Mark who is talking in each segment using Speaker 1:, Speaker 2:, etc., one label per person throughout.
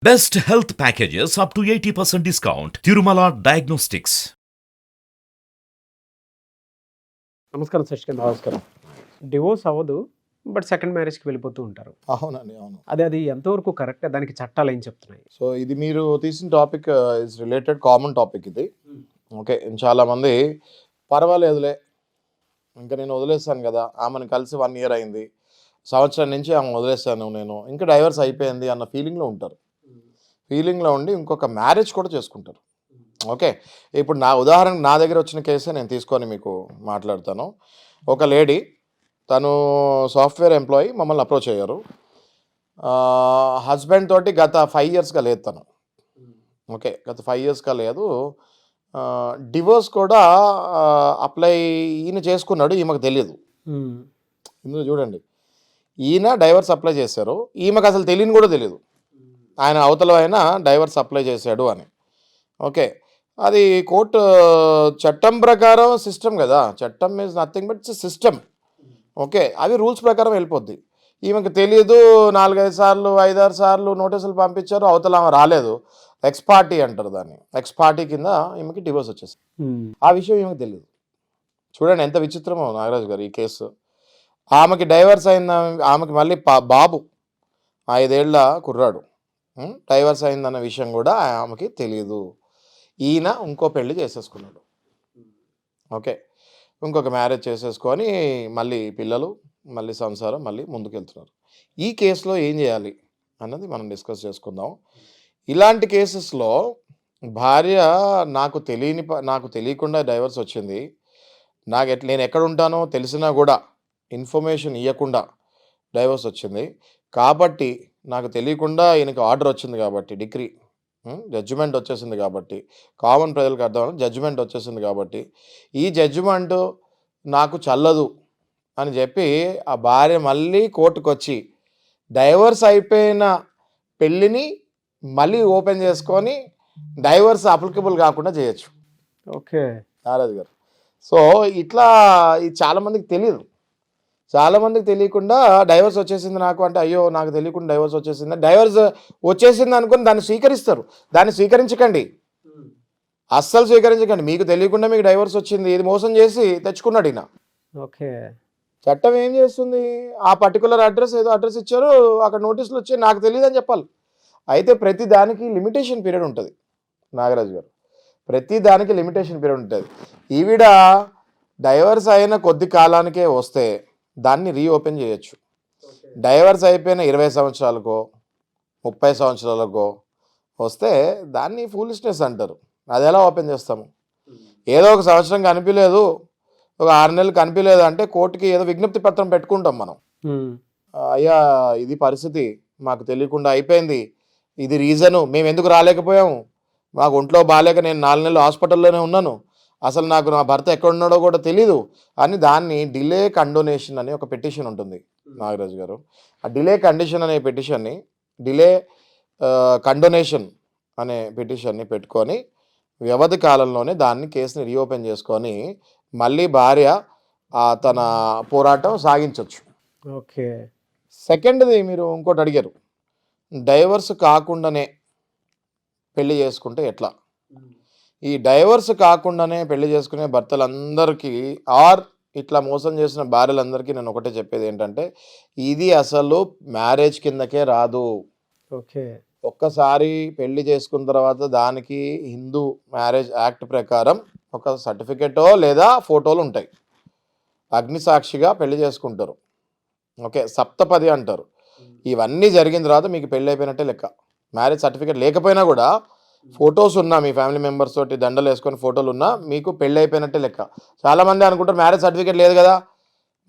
Speaker 1: Best health packages up to 80% discount. Tirumala Diagnostics.
Speaker 2: నమస్కారం శశికాంత్. నమస్కారం. Divorce అవ్వదు, బట్ సెకండ్ మ్యారేజ్కి వెళ్ళిపోతూ ఉంటారు.
Speaker 3: అవునండి, అవును.
Speaker 2: అది ఎంతవరకు కరెక్ట్? దానికి చట్టాలు ఏం చెప్తున్నాయి?
Speaker 3: సో ఇది మీరు తీసిన topic is related common topic ఇది. ఓకే, చాలామంది పర్వాలేదులే, ఇంకా నేను వదిలేస్తాను కదా, ఆమెను కలిసి 1 year అయింది, సంవత్సరం నుంచి ఆమె వదిలేస్తాను నేను, ఇంకా డైవర్స్ అయిపోయింది అన్న ఫీలింగ్లో ఉంటారు. ఫీలింగ్లో ఉండి ఇంకొక మ్యారేజ్ కూడా చేసుకుంటారు. ఓకే, ఇప్పుడు నా దగ్గర వచ్చిన కేసే నేను తీసుకొని మీకు మాట్లాడతాను. ఒక లేడీ, తను సాఫ్ట్వేర్ ఎంప్లాయీ, మమ్మల్ని అప్రోచ్ అయ్యారు. హస్బెండ్ తోటి గత 5 yearsగా లేదు తను. ఓకే, గత 5 yearsగా లేదు. డివోర్స్ కూడా అప్లై ఈయన చేసుకున్నాడు, ఈమెకు తెలియదు. ఇందులో చూడండి, ఈయన డైవర్స్ అప్లై చేశారు, ఈమెకు అసలు తెలియని కూడా తెలియదు ఆయన అవతల ఆయన డైవర్స్ అప్లై చేశాడు అని. ఓకే, అది కోర్టు చట్టం ప్రకారం సిస్టమ్ కదా, చట్టం is nothing but system. Okay, అవి రూల్స్ ప్రకారం వెళ్ళిపోద్ది. ఈమెకు తెలియదు, 4-5 సార్లు 5-6 సార్లు నోటీసులు పంపించారు, అవతల ఆమె రాలేదు. ఎక్స్ పార్టీ అంటారు దాన్ని, ఎక్స్ పార్టీ కింద ఈమెకి డివోర్స్ వచ్చేసింది. ఆ విషయం ఈమెకు తెలియదు. చూడండి ఎంత విచిత్రమో నాగరాజు గారు ఈ కేసు. ఆమెకి డైవర్స్ అయింది, ఆమెకి మళ్ళీ బాబు 5 ఏళ్ల కుర్రాడు. డైవర్స్ అయిందన్న విషయం కూడా ఆమెకి తెలియదు. ఈయన ఇంకో పెళ్లి చేసేసుకున్నాడు. ఓకే, ఇంకొక మ్యారేజ్ చేసేసుకొని మళ్ళీ పిల్లలు, మళ్ళీ సంసారం, మళ్ళీ ముందుకెళ్తున్నారు. ఈ కేసులో ఏం చేయాలి అన్నది మనం డిస్కస్ చేసుకుందాం. ఇలాంటి కేసెస్లో భార్య నాకు తెలియకుండా డైవర్స్ వచ్చింది, నేను ఎక్కడ ఉంటానో తెలిసినా కూడా ఇన్ఫర్మేషన్ ఇవ్వకుండా డైవర్స్ వచ్చింది, కాబట్టి నాకు తెలియకుండా ఈయనకి ఆర్డర్ వచ్చింది కాబట్టి, డిగ్రీ జడ్జిమెంట్ వచ్చేసింది కాబట్టి, కామన్ ప్రజలకు అర్థం జడ్జిమెంట్ వచ్చేసింది కాబట్టి, ఈ జడ్జిమెంట్ నాకు చల్లదు అని చెప్పి ఆ భార్య మళ్ళీ కోర్టుకు వచ్చి డైవర్స్ అయిపోయిన పెళ్ళిని మళ్ళీ ఓపెన్ చేసుకొని డైవర్స్ అప్లికబుల్ కాకుండా చేయొచ్చు.
Speaker 2: ఓకే
Speaker 3: నారాజు గారు, సో ఇట్లా ఇది చాలామందికి తెలియదు. చాలామందికి తెలియకుండా డైవర్స్ వచ్చేసింది నాకు అంటే, అయ్యో నాకు తెలియకుండా డైవర్స్ వచ్చేసింది, డైవర్స్ వచ్చేసింది అనుకుని దాన్ని స్వీకరిస్తారు. దాన్ని స్వీకరించకండి, అస్సలు స్వీకరించకండి. మీకు తెలియకుండా మీకు డైవర్స్ వచ్చింది, ఇది మోసం చేసి తెచ్చుకున్నాడు ఈయన.
Speaker 2: ఓకే,
Speaker 3: చట్టం ఏం చేస్తుంది, ఆ పర్టికులర్ అడ్రస్ ఏదో అడ్రస్ ఇచ్చారు, అక్కడ నోటీసులు వచ్చి నాకు తెలియదు అని చెప్పాలి. అయితే ప్రతి దానికి లిమిటేషన్ పీరియడ్ ఉంటుంది నాగరాజు గారు, ప్రతి దానికి లిమిటేషన్ పీరియడ్ ఉంటుంది. ఈవిడ డైవర్స్ అయిన కొద్ది కాలానికే వస్తే దాన్ని రీఓపెన్ చేయొచ్చు. డైవర్స్ అయిపోయిన 20 సంవత్సరాలకో 30 సంవత్సరాలకో వస్తే దాన్ని ఫూలిష్నెస్ అంటారు. అది ఎలా ఓపెన్ చేస్తాము? ఏదో ఒక సంవత్సరం కనిపించలేదు, ఒక 6 నెలలు కనిపించలేదు అంటే కోర్టుకి ఏదో విజ్ఞప్తి పత్రం పెట్టుకుంటాం మనం. అయ్యా ఇది పరిస్థితి, మాకు తెలియకుండా అయిపోయింది, ఇది రీజను, మేము ఎందుకు రాలేకపోయాము, మాకు ఒంట్లో బాగాలేక నేను 4 నెలలు హాస్పిటల్లోనే ఉన్నాను, అసలు నాకు నా భర్త ఎక్కడున్నాడో కూడా తెలీదు అని దాన్ని డిలే కండోనేషన్ అనే ఒక పిటిషన్ ఉంటుంది నాగరాజు గారు. ఆ డిలే కండిషన్ అనే పిటిషన్ని, డిలే కండోనేషన్ అనే పిటిషన్ని పెట్టుకొని వ్యవధి కాలంలోనే దాన్ని కేసుని రీఓపెన్ చేసుకొని మళ్ళీ భార్య తన పోరాటం సాగించవచ్చు.
Speaker 2: ఓకే,
Speaker 3: సెకండ్ది మీరు ఇంకోటి అడిగారు, డైవర్స్ కాకుండానే పెళ్లి చేసుకుంటే ఎట్లా? ఈ డైవర్స్ కాకుండానే పెళ్లి చేసుకునే భర్తలందరికీ ఆర్ ఇట్లా మోసం చేసిన భార్యలందరికీ నేను ఒకటే చెప్పేది ఏంటంటే, ఇది అసలు మ్యారేజ్ కిందకే రాదు.
Speaker 2: ఓకే,
Speaker 3: ఒక్కసారి పెళ్లి చేసుకున్న తర్వాత దానికి హిందూ మ్యారేజ్ యాక్ట్ ప్రకారం ఒక సర్టిఫికెటో లేదా ఫోటోలు ఉంటాయి, అగ్ని సాక్షిగా పెళ్లి చేసుకుంటారు. ఓకే, సప్తపది అంటారు. ఇవన్నీ జరిగిన తర్వాత మీకు పెళ్ళి అయిపోయినట్టే లెక్క. మ్యారేజ్ సర్టిఫికేట్ లేకపోయినా కూడా ఫొటోస్ ఉన్నా, మీ ఫ్యామిలీ మెంబర్స్ తోటి దండలు వేసుకొని ఫోటోలు ఉన్నా మీకు పెళ్ళి అయిపోయినట్టే లెక్క. చాలామంది అనుకుంటారు మ్యారేజ్ సర్టిఫికేట్ లేదు కదా,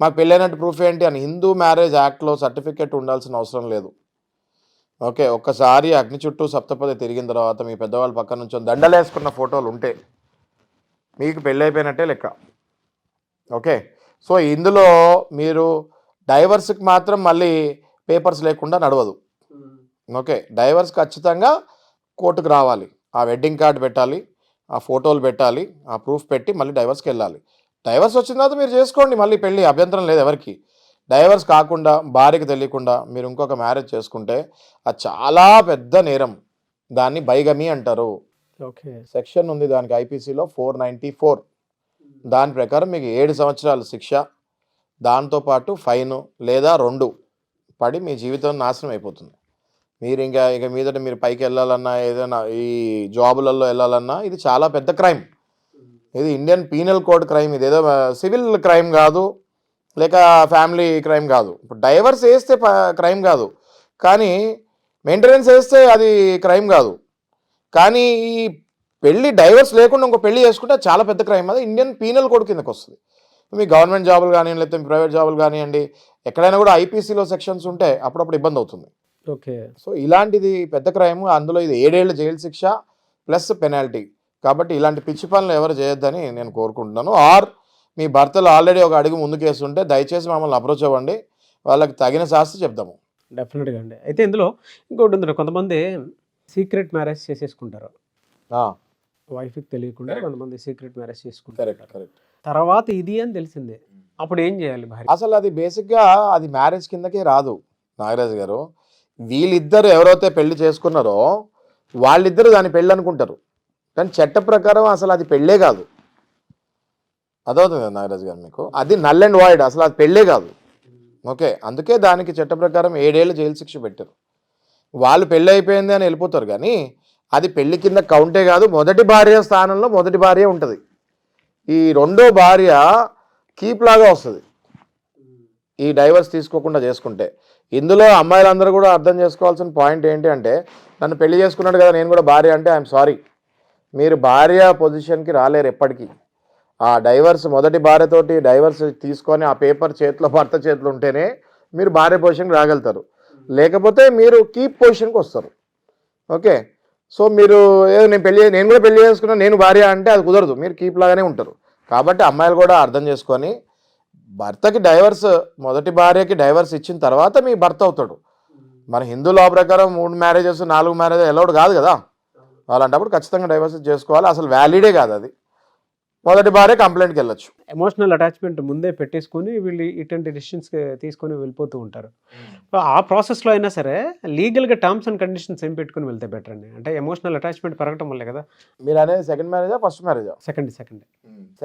Speaker 3: మాకు పెళ్ళైనట్టు ప్రూఫ్ ఏంటి అని. హిందూ మ్యారేజ్ యాక్ట్లో సర్టిఫికేట్ ఉండాల్సిన అవసరం లేదు. ఓకే, ఒక్కసారి అగ్ని చుట్టూ సప్తపది తిరిగిన తర్వాత మీ పెద్దవాళ్ళ పక్కన నుంచి దండలు వేసుకున్న ఫోటోలు ఉంటే మీకు పెళ్ళి అయిపోయినట్టే లెక్క. ఓకే, సో ఇందులో మీరు డైవర్స్కి మాత్రం మళ్ళీ పేపర్స్ లేకుండా నడవదు. ఓకే, డైవర్స్ ఖచ్చితంగా కోర్టుకు రావాలి, ఆ వెడ్డింగ్ కార్డు పెట్టాలి, ఆ ఫోటోలు పెట్టాలి, ఆ ప్రూఫ్ పెట్టి మళ్ళీ డైవర్స్కి వెళ్ళాలి. డైవర్స్ వచ్చిన తర్వాత మీరు చేసుకోండి మళ్ళీ పెళ్ళి, అభ్యంతరం లేదు ఎవరికి. డైవర్స్ కాకుండా భార్యకి తెలియకుండా మీరు ఇంకొక మ్యారేజ్ చేసుకుంటే అది చాలా పెద్ద నేరం. దాన్ని బైగమీ అంటారు.
Speaker 2: ఓకే.
Speaker 3: సెక్షన్ ఉంది దానికి ఐపీసీలో 494. దాని ప్రకారం మీకు 7 సంవత్సరాలు శిక్ష, దాంతోపాటు ఫైను లేదా 2 పడి మీ జీవితం నాశనం అయిపోతుంది. మీరు ఇక మీదట మీరు పైకి వెళ్ళాలన్నా ఏదైనా ఈ జాబులలో వెళ్ళాలన్నా ఇది చాలా పెద్ద క్రైమ్. ఇది ఇండియన్ పీనల్ కోడ్ క్రైమ్. ఇది ఏదో సివిల్ క్రైమ్ కాదు, లేక ఫ్యామిలీ క్రైమ్ కాదు. ఇప్పుడు డైవర్స్ వేస్తే క్రైమ్ కాదు, కానీ మెయింటెనెన్స్ వేస్తే అది క్రైమ్ కాదు. కానీ ఈ పెళ్ళి డైవర్స్ లేకుండా ఇంకో పెళ్లి చేసుకుంటే చాలా పెద్ద క్రైమ్. అది ఇండియన్ పీనల్ కోడ్ కిందకి వస్తుంది. మీ గవర్నమెంట్ జాబులు కానివ్వండి, లేకపోతే ప్రైవేట్ జాబులు కానివ్వండి, ఎక్కడైనా కూడా ఐపీసీలో సెక్షన్స్ ఉంటే అప్పుడప్పుడు ఇబ్బంది అవుతుంది.
Speaker 2: ఓకే.
Speaker 3: సో ఇలాంటిది పెద్ద క్రైమ్. అందులో ఇది 7 ఏళ్ల జైలు శిక్ష ప్లస్ పెనాల్టీ. కాబట్టి ఇలాంటి పిచ్చి పనులు ఎవరు చేయొద్దని నేను కోరుకుంటున్నాను. ఆర్ మీ భర్తలు ఆల్రెడీ ఒక అడుగు ముందుకేస్తుంటే దయచేసి మమ్మల్ని అప్రోచ్ అవ్వండి, వాళ్ళకి తగిన శాస్తి చెప్దాము.
Speaker 2: డెఫినెట్గా అండి. అయితే ఇందులో ఇంకోటి ఉంది, కొంతమంది సీక్రెట్ మ్యారేజ్ చేసేసుకుంటారు. వైఫ్కి తెలియకుండా కొంతమంది సీక్రెట్ మ్యారేజ్ చేసుకుంటారు.
Speaker 3: కరెక్ట్.
Speaker 2: తర్వాత ఇది అని తెలిసిందే, అప్పుడు ఏం చేయాలి భార్య?
Speaker 3: అసలు అది బేసిక్గా అది మ్యారేజ్ కిందకే రాదు నాగరాజు గారు. వీళ్ళిద్దరు ఎవరైతే పెళ్లి చేసుకున్నారో వాళ్ళిద్దరు దాని పెళ్ళి అనుకుంటారు, కానీ చట్ట ప్రకారం అసలు అది పెళ్ళే కాదు. అదవుతుంది కదా నాగరాజు గారు మీకు, అది నల్ అండ్ వాయిడ్, అసలు అది పెళ్ళే కాదు. ఓకే, అందుకే దానికి చట్ట ప్రకారం 7 ఏళ్ళు జైలు శిక్ష పెట్టారు. వాళ్ళు పెళ్ళి అయిపోయింది అని వెళ్ళిపోతారు, కానీ అది పెళ్లి కింద కౌంటే కాదు. మొదటి భార్య స్థానంలో మొదటి భార్య ఉంటుంది. ఈ రెండో భార్య కీప్ లాగా వస్తుంది ఈ డైవర్స్ తీసుకోకుండా చేసుకుంటే. ఇందులో అమ్మాయిలందరూ కూడా అర్థం చేసుకోవాల్సిన పాయింట్ ఏంటి అంటే, నన్ను పెళ్లి చేసుకున్నాడు కదా నేను కూడా భార్య అంటే ఐఎమ్ సారీ, మీరు భార్య పొజిషన్కి రాలేరు ఎప్పటికీ. ఆ డైవర్స్ మొదటి భార్యతోటి డైవర్స్ తీసుకొని ఆ పేపర్ చేతిలో భర్త చేతిలో ఉంటేనే మీరు భార్య పొజిషన్కి రాగలుగుతారు, లేకపోతే మీరు కీప్ పొజిషన్కి వస్తారు. ఓకే, సో మీరు నేను కూడా పెళ్లి చేసుకున్నాను నేను భార్య అంటే అది కుదరదు, మీరు కీప్ లాగానే ఉంటారు. కాబట్టి అమ్మాయిలు కూడా అర్థం చేసుకొని భర్తకి డైవర్స్, మొదటి భార్యకి డైవర్స్ ఇచ్చిన తర్వాత మీ భర్త అవుతాడు. మన హిందూ లా ప్రకారం 3 మ్యారేజెస్ 4 మ్యారేజెస్ అలౌడ్ కాదు కదా. అలాంటప్పుడు ఖచ్చితంగా డైవర్స్ చేసుకోవాలి, అసలు వ్యాలిడే కాదు అది. మొదటి భార్య కంప్లైంట్కి వెళ్ళొచ్చు.
Speaker 2: ఎమోషనల్ అటాచ్మెంట్ ముందే పెట్టేసుకొని వీళ్ళు ఇటువంటి డిసిషన్స్ తీసుకొని వెళ్ళిపోతూ ఉంటారు. ఆ ప్రాసెస్లో అయినా సరే లీగల్గా టర్మ్స్ అండ్ కండిషన్స్ ఏం పెట్టుకుని వెళ్తే బెటర్ అండి? అంటే ఎమోషనల్ అటాచ్మెంట్ పెరగటం వల్లే కదా.
Speaker 3: మీరు అనేది సెకండ్ మ్యారేజా ఫస్ట్ మ్యారేజా?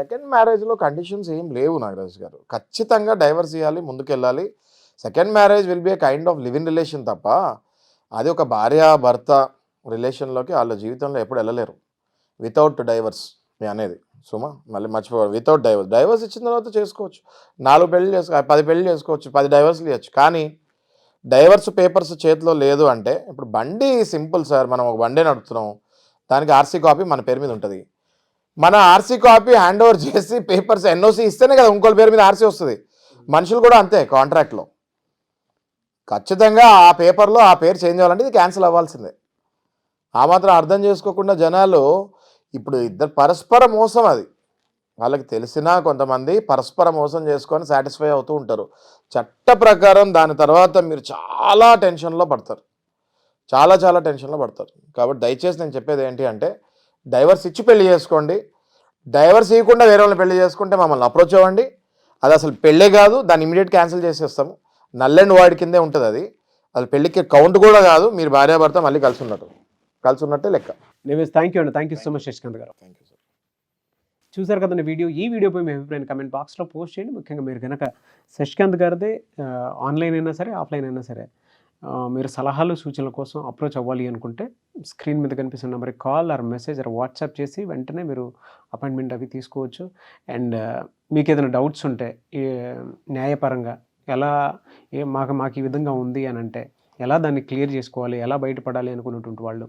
Speaker 3: సెకండ్ మ్యారేజ్లో కండిషన్స్ ఏం లేవు నాగరాజ్ గారు. ఖచ్చితంగా డైవర్స్ ఇవ్వాలి, ముందుకెళ్ళాలి. Second marriage will be A kind of live in relation తప్ప అది ఒక భార్య భర్త రిలేషన్లోకి వాళ్ళ జీవితంలో ఎప్పుడు వెళ్ళలేరు వితౌట్ డైవర్స్. మీ అనేది సుమా మళ్ళీ మర్చిపోవాలి, వితౌట్ డైవర్స్ ఇచ్చిన తర్వాత చేసుకోవచ్చు. 4 పెళ్లి 10 పెళ్లి చేసుకోవచ్చు, 10 డైవర్స్లు ఇవ్వచ్చు. కానీ డైవర్స్ పేపర్స్ చేతిలో లేదు అంటే, ఇప్పుడు బండి సింపుల్ సార్, మనం ఒక బండి నడుపుతున్నాం, దానికి ఆర్సీ కాపీ మన పేరు మీద ఉంటుంది. మన ఆర్సీ కాపీ హ్యాండ్ ఓవర్ చేసి పేపర్స్ ఎన్ఓసి ఇస్తేనే కదా ఇంకోళ్ళ పేరు మీద ఆర్సీ వస్తుంది. మనుషులు కూడా అంతే, కాంట్రాక్ట్లో ఖచ్చితంగా ఆ పేపర్లో ఆ పేరు చేంజ్ అవ్వాలంటే ఇది క్యాన్సిల్ అవ్వాల్సిందే. ఆ మాత్రం అర్థం చేసుకోకుండా జనాలు ఇప్పుడు ఇద్దరు పరస్పర మోసం, అది వాళ్ళకి తెలిసినా కొంతమంది పరస్పర మోసం చేసుకొని సాటిస్ఫై అవుతూ ఉంటారు. చట్ట ప్రకారం దాని తర్వాత మీరు చాలా టెన్షన్లో పడతారు, చాలా టెన్షన్లో పడతారు. కాబట్టి దయచేసి నేను చెప్పేది ఏంటి అంటే, డైవర్స్ ఇచ్చి పెళ్లి చేసుకోండి. డైవర్స్ ఇవ్వకుండా వేరే వాళ్ళని పెళ్లి చేసుకుంటే మమ్మల్ని అప్రోచ్ అవ్వండి. అది అసలు పెళ్ళే కాదు, దాన్ని ఇమీడియట్ క్యాన్సిల్ చేసేస్తాము. నల్ అండ్ వాయిడ్ కిందే ఉంటుంది అది. అది పెళ్లికి కౌంట్ కూడా కాదు. మీరు భార్యాభర్త మళ్ళీ కలిసి ఉన్నట్టే లెక్క.
Speaker 2: థ్యాంక్ యూ అండి. Thank you so much Shashikant గారు.
Speaker 3: Thank you sir.
Speaker 2: చూసారు కదండి వీడియో. ఈ వీడియోపై మీ అభిప్రాయాన్ని కమెంట్ బాక్స్లో పోస్ట్ చేయండి. ముఖ్యంగా మీరు కనుక శశికాంత్ గారిదే ఆన్లైన్ అయినా సరే ఆఫ్లైన్ అయినా సరే మీరు సలహాలు సూచనల కోసం అప్రోచ్ అవ్వాలి అనుకుంటే స్క్రీన్ మీద కనిపిస్తున్న నెంబర్కి call or message or WhatsApp చేసి వెంటనే మీరు అపాయింట్మెంట్ అవి తీసుకోవచ్చు. అండ్ మీకు ఏదైనా డౌట్స్ ఉంటే న్యాయపరంగా ఎలా మాకు ఈ విధంగా ఉంది అని అంటే ఎలా దాన్ని క్లియర్ చేసుకోవాలి, ఎలా బయటపడాలి అనుకున్నటువంటి వాళ్ళు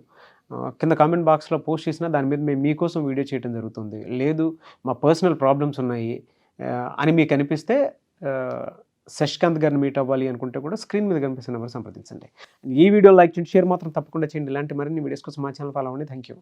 Speaker 2: కింద కామెంట్ బాక్స్లో పోస్ట్ చేసినా దాని మీద మేము మీకోసం వీడియో చేయడం జరుగుతుంది. లేదు మా పర్సనల్ ప్రాబ్లమ్స్ ఉన్నాయి అని మీకు అనిపిస్తే శశికాంత్ గారిని మీట్ అవ్వాలి అనుకుంటే కూడా స్క్రీన్ మీద కనిపిస్తున్న నెంబర్ సంప్రదించండి. ఈ వీడియో లైక్ చేయండి, షేర్ మాత్రం తప్పకుండా చేయండి. ఇలాంటి మరిన్ని వీడియోస్ కోసం మా ఛానల్ ఫాలో అవ్వండి. Thank you.